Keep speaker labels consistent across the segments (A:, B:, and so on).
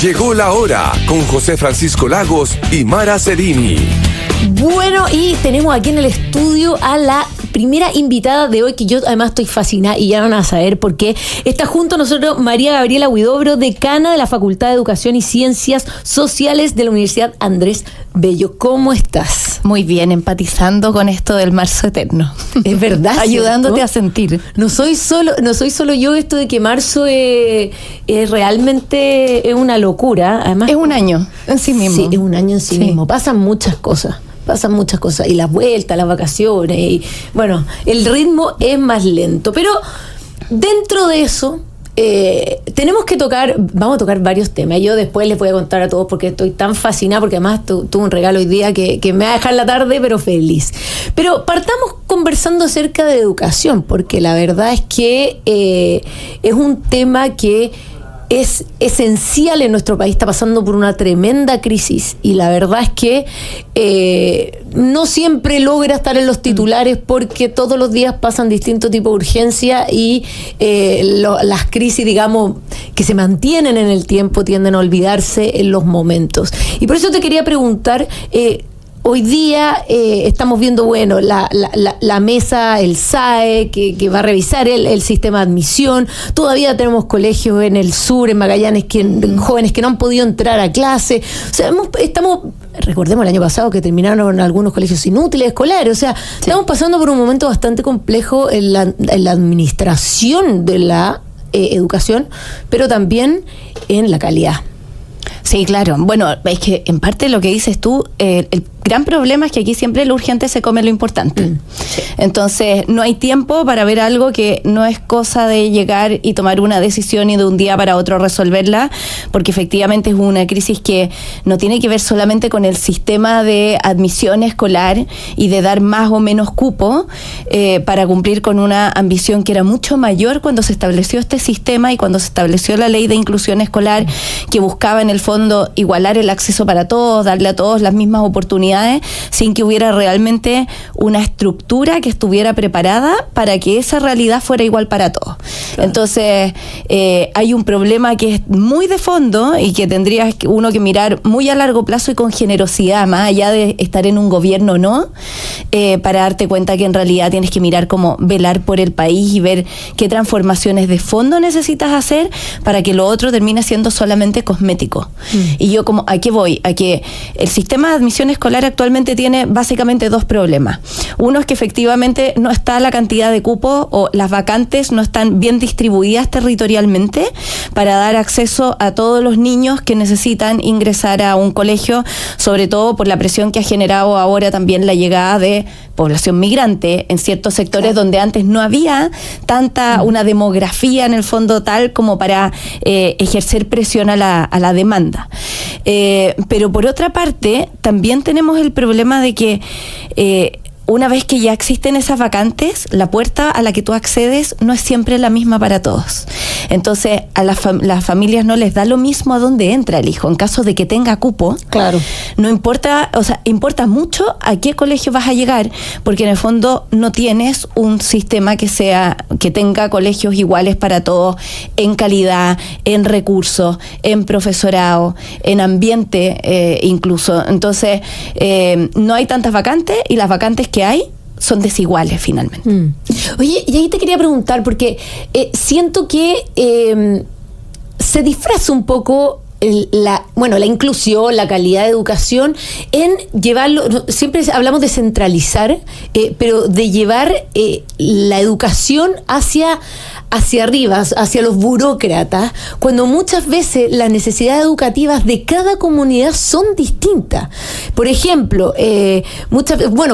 A: Llegó la hora con José Francisco Lagos y Mara Cerini.
B: Bueno, y tenemos aquí en el estudio a la primera invitada de hoy, que yo además estoy fascinada y ya van a saber por qué. Está junto a nosotros María Gabriela Huidobro, decana de la Facultad de Educación y Ciencias Sociales de la Universidad Andrés Bello. ¿Cómo estás?
C: Muy bien, empatizando con esto del marzo eterno.
B: Es verdad.
C: Ayudándote a sentir.
B: No soy solo yo, esto de que marzo es realmente es una locura. Además,
C: es un año en sí mismo.
B: Sí, es un año en sí mismo. Pasan muchas cosas. Y las vueltas, las vacaciones, y bueno, el ritmo es más lento. Pero dentro de eso, vamos a tocar varios temas. Yo después les voy a contar a todos porque estoy tan fascinada, porque además tuve un regalo hoy día que me va a dejar la tarde, pero feliz. Pero partamos conversando acerca de educación, porque la verdad es que es un tema que es esencial en nuestro país. Está pasando por una tremenda crisis y la verdad es que no siempre logra estar en los titulares porque todos los días pasan distintos tipos de urgencia y las crisis, digamos, que se mantienen en el tiempo tienden a olvidarse en los momentos. Y por eso te quería preguntar, hoy día estamos viendo, bueno, la mesa, el SAE, que va a revisar el sistema de admisión. Todavía tenemos colegios en el sur, en Magallanes, jóvenes que no han podido entrar a clase. O sea, recordemos el año pasado que terminaron algunos colegios inútiles escolares. O sea, estamos pasando por un momento bastante complejo en la administración de la educación, pero también en la calidad.
C: Sí, claro. Bueno, es que en parte lo que dices tú, el gran problema es que aquí siempre lo urgente se come lo importante. Sí. Entonces, no hay tiempo para ver algo que no es cosa de llegar y tomar una decisión y de un día para otro resolverla, porque efectivamente es una crisis que no tiene que ver solamente con el sistema de admisión escolar y de dar más o menos cupo para cumplir con una ambición que era mucho mayor cuando se estableció este sistema y cuando se estableció la ley de inclusión escolar, que buscaba en el fondo igualar el acceso para todos, darle a todos las mismas oportunidades, sin que hubiera realmente una estructura que estuviera preparada para que esa realidad fuera igual para todos. Claro. Entonces, hay un problema que es muy de fondo y que tendría uno que mirar muy a largo plazo y con generosidad, más allá de estar en un gobierno o no, para darte cuenta que en realidad tienes que mirar cómo velar por el país y ver qué transformaciones de fondo necesitas hacer para que lo otro termine siendo solamente cosmético. Y yo ¿a qué voy? A que el sistema de admisión escolar actualmente tiene básicamente dos problemas. Uno es que efectivamente no está la cantidad de cupos o las vacantes no están bien distribuidas territorialmente para dar acceso a todos los niños que necesitan ingresar a un colegio, sobre todo por la presión que ha generado ahora también la llegada de población migrante en ciertos sectores donde antes no había una demografía en el fondo tal como para ejercer presión a la demanda. Pero por otra parte, también tenemos el problema de que una vez que ya existen esas vacantes, la puerta a la que tú accedes no es siempre la misma para todos. Entonces, a las familias no les da lo mismo a dónde entra el hijo. En caso de que tenga cupo,
B: claro,
C: no importa, o sea, importa mucho a qué colegio vas a llegar, porque en el fondo no tienes un sistema que tenga colegios iguales para todos, en calidad, en recursos, en profesorado, en ambiente incluso. Entonces, no hay tantas vacantes y las vacantes que hay son desiguales finalmente.
B: Oye, y ahí te quería preguntar, porque siento que se disfraza un poco la inclusión, la calidad de educación en llevarlo, siempre hablamos de centralizar, pero de llevar la educación hacia arriba, hacia los burócratas, cuando muchas veces las necesidades educativas de cada comunidad son distintas. Por ejemplo,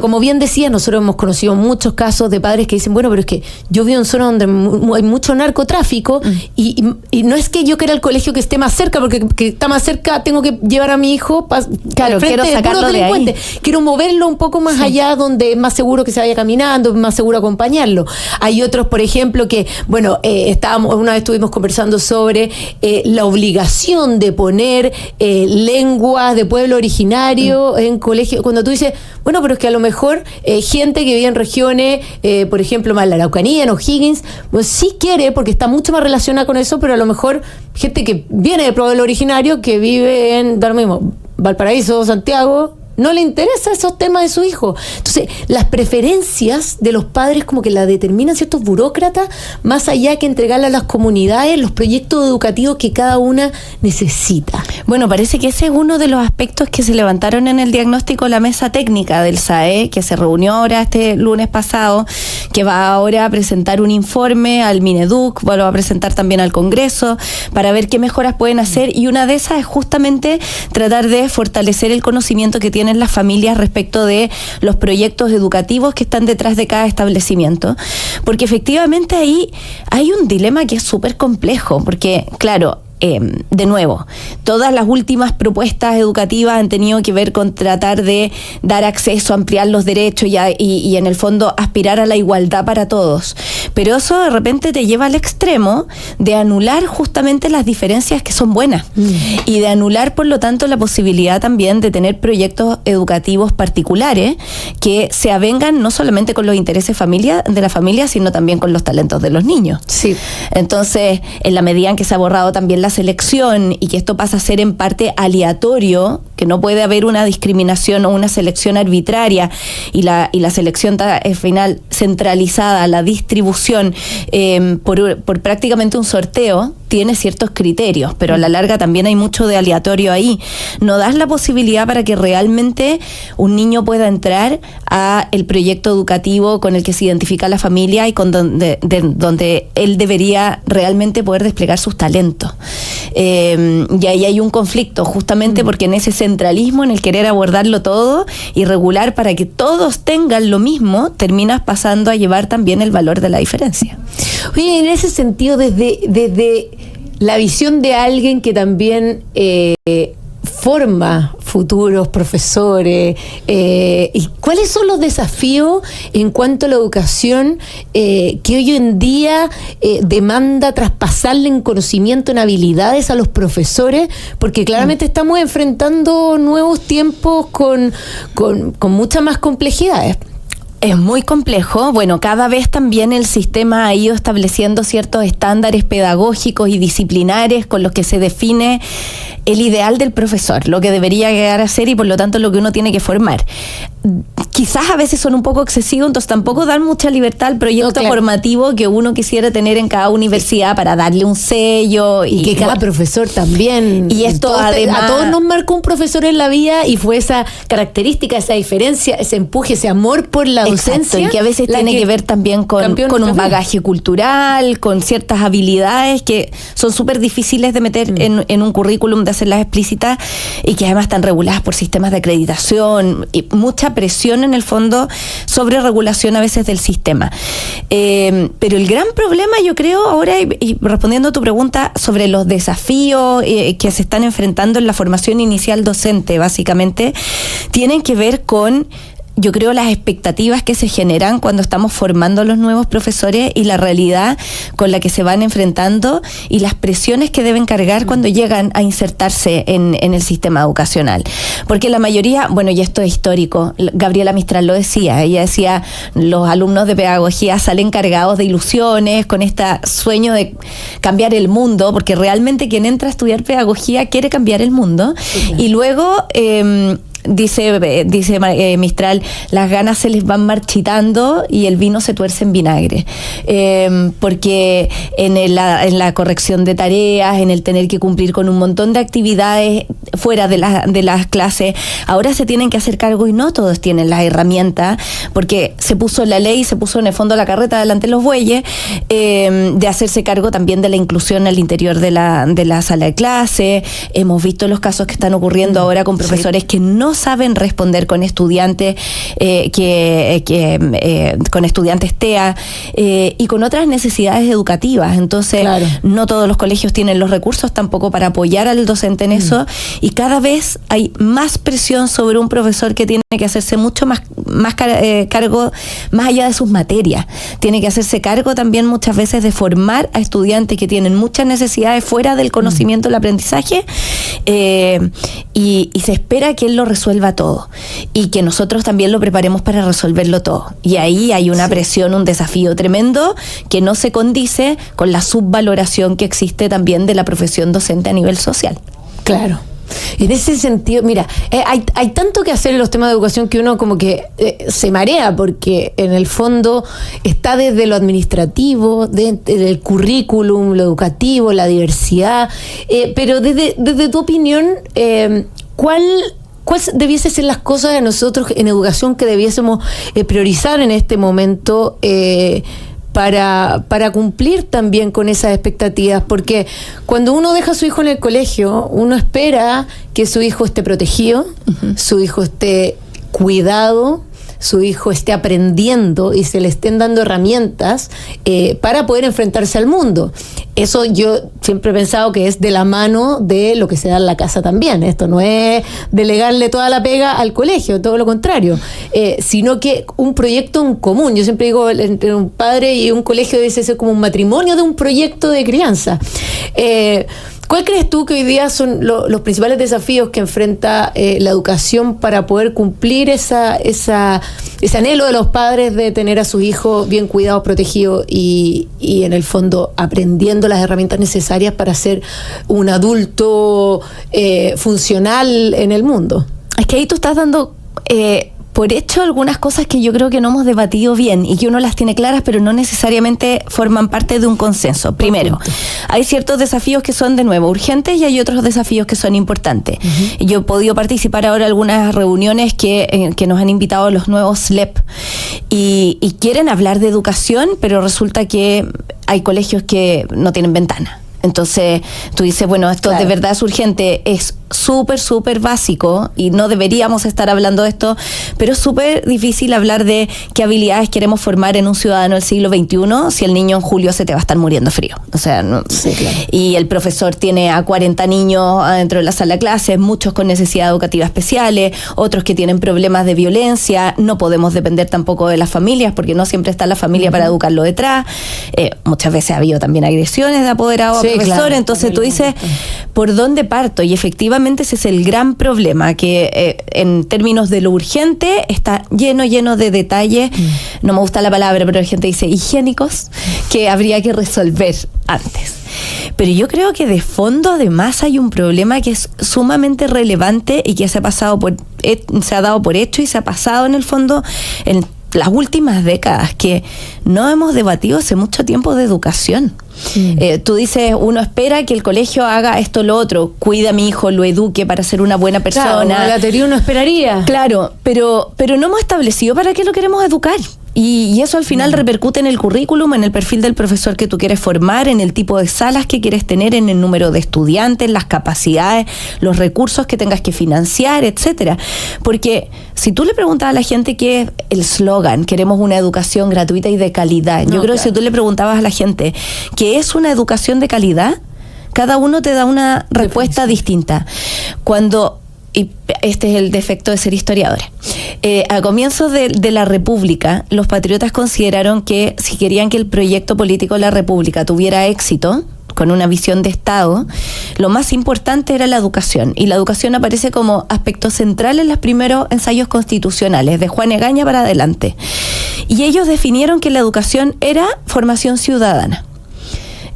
B: como bien decía, nosotros hemos conocido muchos casos de padres que dicen, bueno, pero es que yo vivo en zona donde hay mucho narcotráfico y no es que yo quiera el colegio que esté más cerca, porque que está más cerca tengo que llevar a mi hijo
C: claro, quiero sacarlo de ahí.
B: Quiero moverlo un poco más allá, donde es más seguro que se vaya caminando, es más seguro acompañarlo. Hay otros, por ejemplo, que bueno, una vez estuvimos conversando sobre la obligación de poner lenguas de pueblo originario en colegio. Cuando tú dices, bueno, pero es que a lo mejor gente que vive en regiones, por ejemplo, más la Araucanía, en O'Higgins, pues sí quiere, porque está mucho más relacionada con eso, pero a lo mejor gente que viene de pueblo originario, que vive en, da lo mismo, Valparaíso, Santiago, no le interesa esos temas de su hijo. Entonces, las preferencias de los padres como que las determinan ciertos burócratas, más allá que entregarle a las comunidades los proyectos educativos que cada una necesita.
C: Bueno, parece que ese es uno de los aspectos que se levantaron en el diagnóstico de la mesa técnica del SAE, que se reunió ahora este lunes pasado, que va ahora a presentar un informe al Mineduc, lo va a presentar también al Congreso, para ver qué mejoras pueden hacer, y una de esas es justamente tratar de fortalecer el conocimiento que tienen las familias respecto de los proyectos educativos que están detrás de cada establecimiento, porque efectivamente ahí hay un dilema que es súper complejo, porque claro, de nuevo, todas las últimas propuestas educativas han tenido que ver con tratar de dar acceso, ampliar los derechos y en el fondo aspirar a la igualdad para todos. Pero eso de repente te lleva al extremo de anular justamente las diferencias que son buenas y de anular, por lo tanto, la posibilidad también de tener proyectos educativos particulares que se avengan no solamente con los intereses de la familia, sino también con los talentos de los niños.
B: Sí.
C: Entonces, en la medida en que se ha borrado también la selección y que esto pasa a ser en parte aleatorio, que no puede haber una discriminación o una selección arbitraria y la selección final centralizada, la distribución por prácticamente un sorteo, tiene ciertos criterios, pero a la larga también hay mucho de aleatorio ahí. No das la posibilidad para que realmente un niño pueda entrar a el proyecto educativo con el que se identifica la familia y con donde él debería realmente poder desplegar sus talentos. Y ahí hay un conflicto, justamente porque en ese centralismo, en el querer abordarlo todo y regular para que todos tengan lo mismo, terminas pasando a llevar también el valor de la diferencia.
B: Oye, en ese sentido, desde la visión de alguien que también forma futuros profesores, ¿y cuáles son los desafíos en cuanto a la educación que hoy en día demanda traspasarle en conocimiento, en habilidades a los profesores? Porque claramente estamos enfrentando nuevos tiempos con muchas más complejidades.
C: Es muy complejo. Bueno, cada vez también el sistema ha ido estableciendo ciertos estándares pedagógicos y disciplinares con los que se define el ideal del profesor, lo que debería llegar a ser y por lo tanto lo que uno tiene que formar. Quizás a veces son un poco excesivos, entonces tampoco dan mucha libertad al proyecto formativo que uno quisiera tener en cada universidad para darle un sello.
B: Y que cada profesor también.
C: Y esto además,
B: a todos nos marcó un profesor en la vida y fue esa característica, esa diferencia, ese empuje, ese amor por la docencia.
C: Exacto, y que a veces tiene que ver también con un bagaje cultural, con ciertas habilidades que son súper difíciles de meter en un currículum, de hacerlas explícitas y que además están reguladas por sistemas de acreditación y mucha presión en el fondo sobre regulación a veces del sistema. Pero el gran problema, yo creo, ahora, y respondiendo a tu pregunta sobre los desafíos que se están enfrentando en la formación inicial docente, básicamente, tienen que ver con, yo creo, las expectativas que se generan cuando estamos formando a los nuevos profesores y la realidad con la que se van enfrentando y las presiones que deben cargar cuando llegan a insertarse en el sistema educacional. Porque la mayoría, bueno, y esto es histórico, Gabriela Mistral lo decía, ella decía, los alumnos de pedagogía salen cargados de ilusiones, con este sueño de cambiar el mundo, porque realmente quien entra a estudiar pedagogía quiere cambiar el mundo. Sí, claro. Y luego dice Mistral, las ganas se les van marchitando y el vino se tuerce en vinagre, porque en la corrección de tareas, en el tener que cumplir con un montón de actividades fuera de las clases, ahora se tienen que hacer cargo y no todos tienen las herramientas, porque se puso la ley, se puso en el fondo la carreta delante de los bueyes, de hacerse cargo también de la inclusión al interior de la sala de clase. Hemos visto los casos que están ocurriendo ahora con profesores que no saben responder con estudiantes con estudiantes TEA y con otras necesidades educativas. Entonces, claro, no todos los colegios tienen los recursos tampoco para apoyar al docente en eso, y cada vez hay más presión sobre un profesor que tiene que hacerse mucho más cargo, más allá de sus materias. Tiene que hacerse cargo también muchas veces de formar a estudiantes que tienen muchas necesidades fuera del conocimiento, del aprendizaje, y se espera que él lo resuelva todo y que nosotros también lo preparemos para resolverlo todo. Y ahí hay una presión, un desafío tremendo que no se condice con la subvaloración que existe también de la profesión docente a nivel social.
B: Claro. En ese sentido, mira, hay tanto que hacer en los temas de educación que uno como que se marea, porque en el fondo está desde lo administrativo, desde el currículum, lo educativo, la diversidad, pero desde tu opinión, ¿cuál debiese ser las cosas de nosotros en educación que debiésemos priorizar en este momento para cumplir también con esas expectativas? Porque cuando uno deja a su hijo en el colegio, uno espera que su hijo esté protegido, su hijo esté cuidado, su hijo esté aprendiendo y se le estén dando herramientas para poder enfrentarse al mundo. Eso yo siempre he pensado que es de la mano de lo que se da en la casa también. Esto no es delegarle toda la pega al colegio, todo lo contrario, sino que un proyecto en común. Yo siempre digo, entre un padre y un colegio debe ser como un matrimonio de un proyecto de crianza. ¿Cuál crees tú que hoy día son los principales desafíos que enfrenta la educación para poder cumplir ese anhelo de los padres de tener a sus hijos bien cuidados, protegidos y en el fondo aprendiendo las herramientas necesarias para ser un adulto funcional en el mundo?
C: Es que ahí tú estás dando por hecho algunas cosas que yo creo que no hemos debatido bien y que uno las tiene claras, pero no necesariamente forman parte de un consenso. Primero, hay ciertos desafíos que son, de nuevo, urgentes, y hay otros desafíos que son importantes. Yo he podido participar ahora en algunas reuniones que nos han invitado los nuevos SLEP y quieren hablar de educación, pero resulta que hay colegios que no tienen ventana. Entonces tú dices, bueno, esto de verdad es urgente, es súper básico y no deberíamos estar hablando de esto, pero es súper difícil hablar de qué habilidades queremos formar en un ciudadano del siglo XXI si el niño en julio se te va a estar muriendo frío. O sea, no, y el profesor tiene a 40 niños adentro de la sala de clases, muchos con necesidades educativas especiales, otros que tienen problemas de violencia. No podemos depender tampoco de las familias, porque no siempre está la familia para educarlo detrás. Muchas veces ha habido también agresiones de apoderado a profesor. Entonces tú dices, ¿por dónde parto? Y efectivamente ese es el gran problema, que en términos de lo urgente está lleno de detalles, no me gusta la palabra, pero la gente dice higiénicos, que habría que resolver antes. Pero yo creo que de fondo además hay un problema que es sumamente relevante y que se ha dado por hecho y se ha pasado en el fondo en las últimas décadas, que no hemos debatido hace mucho tiempo de educación. Tú dices, uno espera que el colegio haga esto, lo otro, cuida a mi hijo, lo eduque para ser una buena persona.
B: Claro, la teoría uno esperaría.
C: Claro, pero no hemos establecido para qué lo queremos educar. Y eso al final repercute en el currículum, en el perfil del profesor que tú quieres formar, en el tipo de salas que quieres tener, en el número de estudiantes, las capacidades, los recursos que tengas que financiar, etcétera. Porque si tú le preguntas a la gente qué es el slogan, queremos una educación gratuita y de calidad, yo creo que si tú le preguntabas a la gente qué es una educación de calidad, cada uno te da una respuesta distinta. Y este es el defecto de ser historiadores. A comienzos de la República, los patriotas consideraron que si querían que el proyecto político de la República tuviera éxito, con una visión de Estado, lo más importante era la educación. Y la educación aparece como aspecto central en los primeros ensayos constitucionales, de Juan Egaña para adelante. Y ellos definieron que la educación era formación ciudadana.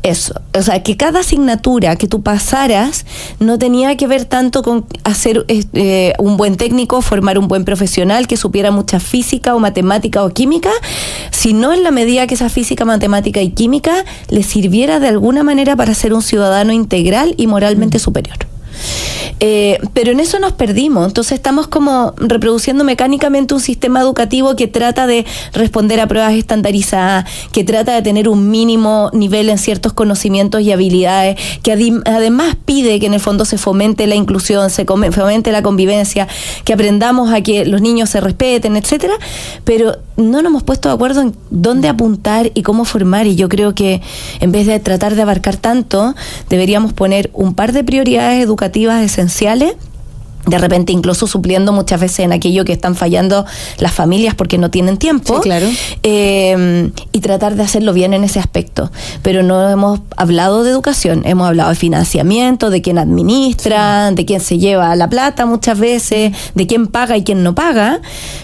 C: Eso, o sea, que cada asignatura que tú pasaras no tenía que ver tanto con hacer un buen técnico, formar un buen profesional que supiera mucha física o matemática o química, sino en la medida que esa física, matemática y química le sirviera de alguna manera para ser un ciudadano integral y moralmente superior. Pero en eso nos perdimos. Entonces estamos como reproduciendo mecánicamente un sistema educativo que trata de responder a pruebas estandarizadas, que trata de tener un mínimo nivel en ciertos conocimientos y habilidades, que además pide que en el fondo se fomente la inclusión, se fomente la convivencia, que aprendamos a que los niños se respeten, etcétera. Pero no nos hemos puesto de acuerdo en dónde apuntar y cómo formar, y yo creo que en vez de tratar de abarcar tanto, deberíamos poner un par de prioridades educativas esenciales, de repente incluso supliendo muchas veces en aquello que están fallando las familias porque no tienen tiempo.
B: Sí, claro.
C: Y tratar de hacerlo bien en ese aspecto. Pero no hemos hablado de educación, hemos hablado de financiamiento, de quién administra, de quién se lleva la plata muchas veces, de quién paga y quién no paga,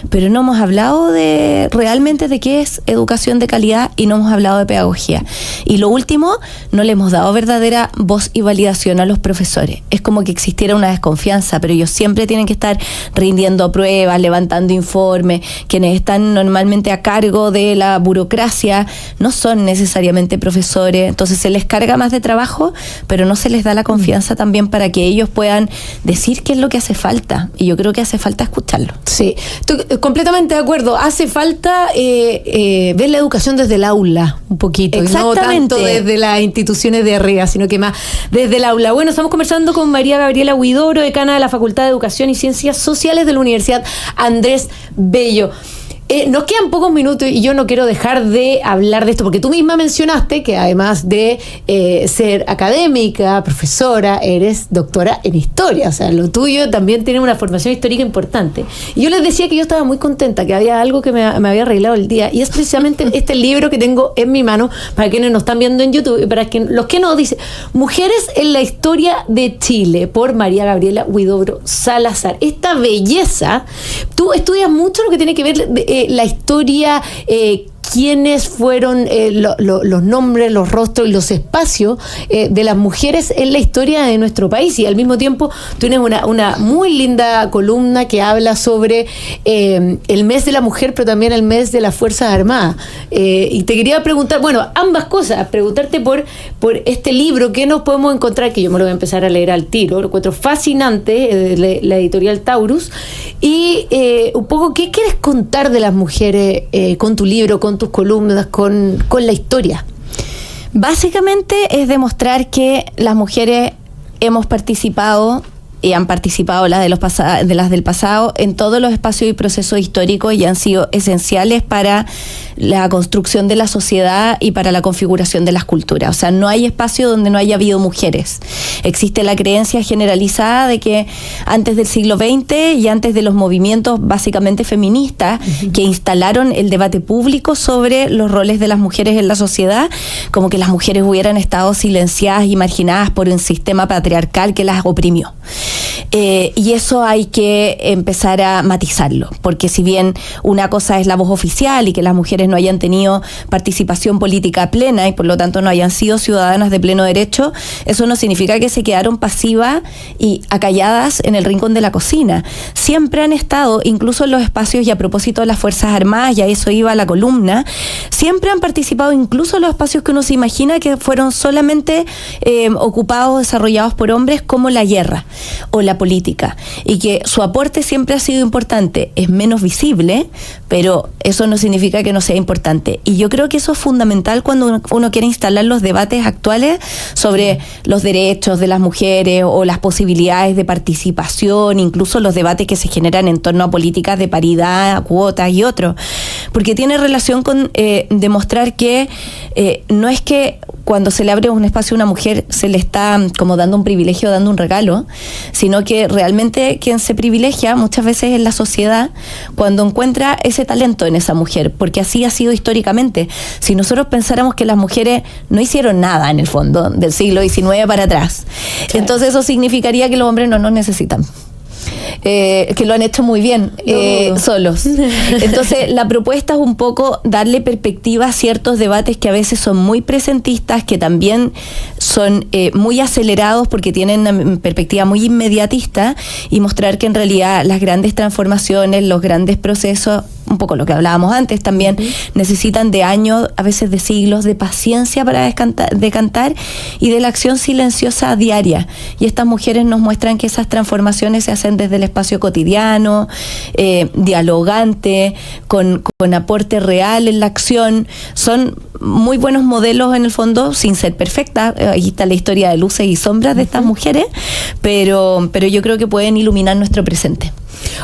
C: pero no hemos hablado de realmente de qué es educación de calidad, y no hemos hablado de pedagogía. Y lo último, no le hemos dado verdadera voz y validación a los profesores. Es como que existiera una desconfianza, pero ellos siempre tienen que estar rindiendo pruebas, levantando informes. Quienes están normalmente a cargo de la burocracia no son necesariamente profesores, entonces se les carga más de trabajo, pero no se les da la confianza también para que ellos puedan decir qué es lo que hace falta, y yo creo que hace falta escucharlo.
B: Sí, estoy completamente de acuerdo. Hace falta ver la educación desde el aula un poquito, y no tanto desde las instituciones de arriba, sino que más desde el aula. Bueno, estamos conversando con María Gabriela Huidobro, decana de la Facultad de Educación y Ciencias Sociales de la Universidad Andrés Bello. Nos quedan pocos minutos y yo no quiero dejar de hablar de esto, porque tú misma mencionaste que además de ser académica, profesora, eres doctora en historia. O sea, lo tuyo también tiene una formación histórica importante. Y yo les decía que yo estaba muy contenta, que había algo que me había arreglado el día, y es precisamente este libro que tengo en mi mano, para quienes nos están viendo en YouTube y para los que no, dice Mujeres en la Historia de Chile, por María Gabriela Huidobro Salazar. Esta belleza, tú estudias mucho lo que tiene que ver la historia, quiénes fueron los nombres, los rostros y los espacios de las mujeres en la historia de nuestro país, y al mismo tiempo tú tienes una muy linda columna que habla sobre el mes de la mujer, pero también el mes de las Fuerzas Armadas, y te quería preguntar, bueno, ambas cosas, preguntarte por este libro, ¿qué nos podemos encontrar? Que yo me lo voy a empezar a leer al tiro, lo encuentro fascinante, la editorial Taurus, y un poco, ¿qué quieres contar de las mujeres con tu libro, con tus columnas, con la historia?
C: Básicamente es demostrar que las mujeres hemos participado y han participado las del pasado en todos los espacios y procesos históricos, y han sido esenciales para la construcción de la sociedad y para la configuración de las culturas. O sea, no hay espacio donde no haya habido mujeres. Existe la creencia generalizada de que antes del siglo XX y antes de los movimientos básicamente feministas que instalaron el debate público sobre los roles de las mujeres en la sociedad, como que las mujeres hubieran estado silenciadas y marginadas por un sistema patriarcal que las oprimió. Y eso hay que empezar a matizarlo, porque si bien una cosa es la voz oficial y que las mujeres no hayan tenido participación política plena y por lo tanto no hayan sido ciudadanas de pleno derecho, eso no significa que se quedaron pasivas y acalladas en el rincón de la cocina. Siempre han estado, incluso en los espacios, y a propósito de las Fuerzas Armadas, y a eso iba la columna, siempre han participado incluso en los espacios que uno se imagina que fueron solamente ocupados, desarrollados por hombres, como la guerra o la política, y que su aporte siempre ha sido importante. Es menos visible, pero eso no significa que no sea importante, y yo creo que eso es fundamental cuando uno quiere instalar los debates actuales sobre los derechos de las mujeres o las posibilidades de participación, incluso los debates que se generan en torno a políticas de paridad, cuotas y otros, porque tiene relación con demostrar que no es que cuando se le abre un espacio a una mujer se le está como dando un privilegio, dando un regalo, sino que realmente quien se privilegia muchas veces es la sociedad cuando encuentra ese talento en esa mujer, porque así ha sido históricamente. Si nosotros pensáramos que las mujeres no hicieron nada en el fondo del siglo XIX para atrás, claro, entonces eso significaría que los hombres no nos necesitan. Que lo han hecho muy bien solos. Entonces la propuesta es un poco darle perspectiva a ciertos debates que a veces son muy presentistas, que también son muy acelerados porque tienen una perspectiva muy inmediatista, y mostrar que en realidad las grandes transformaciones, los grandes procesos, un poco lo que hablábamos antes también, necesitan de años, a veces de siglos, de paciencia para decantar y de la acción silenciosa diaria. Y estas mujeres nos muestran que esas transformaciones se hacen desde el espacio cotidiano, dialogante, con aporte real en la acción. Son muy buenos modelos en el fondo, sin ser perfectas. Aquí está la historia de luces y sombras de estas mujeres, pero yo creo que pueden iluminar nuestro presente.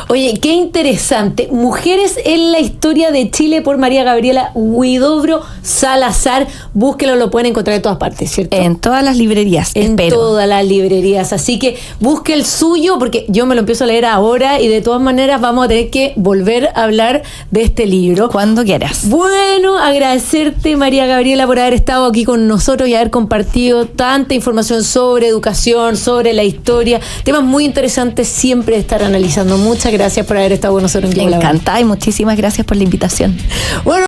B: Oye, qué interesante. Mujeres en la historia de Chile por María Gabriela Huidobro Salazar. Búsquelo, lo pueden encontrar en todas partes, ¿cierto?
C: En todas las librerías,
B: en
C: espero.
B: todas las librerías. Así que busque el suyo, porque yo me lo empiezo a leer ahora y de todas maneras vamos a tener que volver a hablar de este libro.
C: Cuando quieras.
B: Bueno, agradecerte, María Gabriela, por haber estado aquí con nosotros y haber compartido tanta información sobre educación, sobre la historia, temas muy interesantes siempre de estar analizando. Muchas gracias por haber estado con nosotros en Llegó la Hora.
C: Encantada y muchísimas gracias por la invitación.
B: Bueno.